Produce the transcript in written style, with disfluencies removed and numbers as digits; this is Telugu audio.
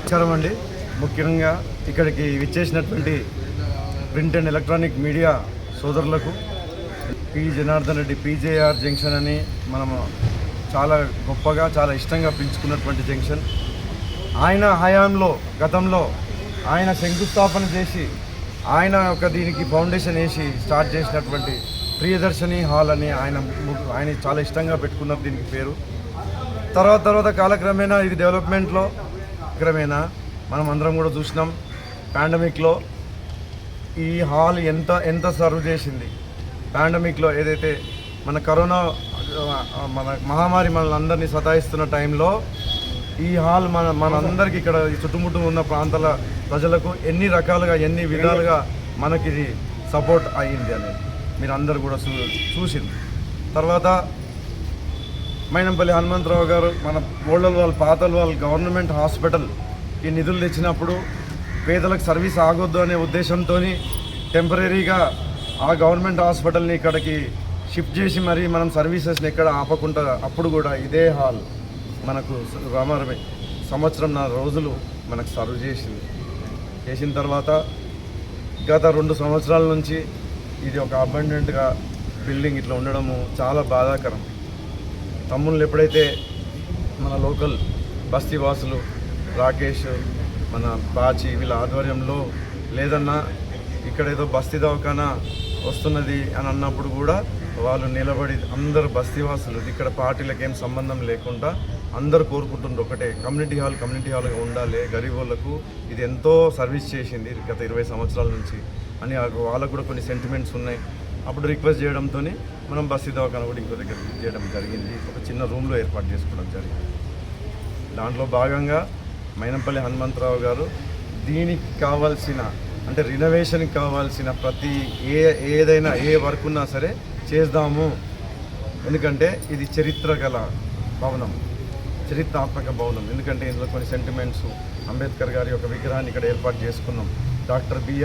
నమస్కారం అండి. ముఖ్యంగా ఇక్కడికి విచ్చేసినటువంటి ప్రింట్ అండ్ ఎలక్ట్రానిక్ మీడియా సోదరులకు P Janardhan Reddy PJR junction అని మనము చాలా గొప్పగా చాలా ఇష్టంగా పిలుచుకున్నటువంటి జంక్షన్. ఆయన హయాంలో గతంలో ఆయన శంకుస్థాపన చేసి ఆయన ఒక దీనికి ఫౌండేషన్ వేసి స్టార్ట్ చేసినటువంటి ప్రియదర్శిని హాల్ అని ఆయన చాలా ఇష్టంగా పెట్టుకున్నారు దీనికి పేరు. తర్వాత కాలక్రమేణా ఇది డెవలప్మెంట్లో క్రమేణా మనం అందరం కూడా చూసినాం. పాండమిక్లో ఈ హాల్ ఎంత సర్వ్ చేసింది. పాండమిక్లో ఏదైతే మన కరోనా మన మహమ్మారి మనల్ని అందరినీ సతాయిస్తున్న టైంలో ఈ హాల్ మనందరికీ ఇక్కడ ఈ చుట్టుముట్టు ఉన్న ప్రాంతాల ప్రజలకు ఎన్ని రకాలుగా ఎన్ని విధాలుగా మనకి ఇది సపోర్ట్ అయ్యింది అనేది మీరు అందరు కూడా చూసింది. తర్వాత మైనంపల్లి హనుమంతరావు గారు మన ఓల్డల్ పాతల్ గవర్నమెంట్ హాస్పిటల్కి నిధులు తెచ్చినప్పుడు పేదలకు సర్వీస్ ఆగొద్దు అనే ఉద్దేశంతో టెంపరీగా ఆ గవర్నమెంట్ హాస్పిటల్ని ఇక్కడికి షిఫ్ట్ చేసి మరి మనం సర్వీసెస్ని ఎక్కడ ఆపకుండా అప్పుడు కూడా ఇదే హాల్ మనకు సంవత్సరంన్నర రోజులు మనకు సర్వ్ చేసిన తర్వాత గత 2 సంవత్సరాల నుంచి ఇది ఒక అబండెంట్గా బిల్డింగ్ ఇట్లా ఉండడము చాలా బాధాకరం. తమ్ముళ్ళు ఎప్పుడైతే మన లోకల్ బస్తీవాసులు రాకేష్ మన బాచి వీళ్ళ ఆధ్వర్యంలో లేదన్నా ఇక్కడ ఏదో బస్తీ దవాఖానా వస్తున్నది అని అన్నప్పుడు కూడా వాళ్ళు నిలబడి అందరు బస్తీవాసులు ఇక్కడ పార్టీలకు ఏం సంబంధం లేకుండా అందరూ కోరుకుంటుంది ఒకటే, కమ్యూనిటీ హాల్గా ఉండాలి, గరీబ్ వాళ్ళకు ఇది ఎంతో సర్వీస్ చేసింది గత 20 సంవత్సరాల నుంచి అని వాళ్ళకు కూడా కొన్ని సెంటిమెంట్స్ ఉన్నాయి. అప్పుడు రిక్వెస్ట్ చేయడంతో మనం బస్తీ దవాఖానా కూడా ఇంకో దగ్గర చేయడం జరిగింది. ఒక చిన్న రూమ్లో ఏర్పాటు చేసుకోవడం జరిగింది. దాంట్లో భాగంగా మైనంపల్లి హనుమంతరావు గారు దీనికి కావాల్సిన అంటే రినోవేషన్కి కావాల్సిన ప్రతి ఏదైనా ఏ వర్క్ ఉన్నా సరే చేద్దాము. ఎందుకంటే ఇది చరిత్రాత్మక భవనం. ఎందుకంటే ఇందులో కొన్ని సెంటిమెంట్స్, అంబేద్కర్ గారి యొక్క విగ్రహాన్ని ఇక్కడ ఏర్పాటు చేసుకున్నాం. Doctor BR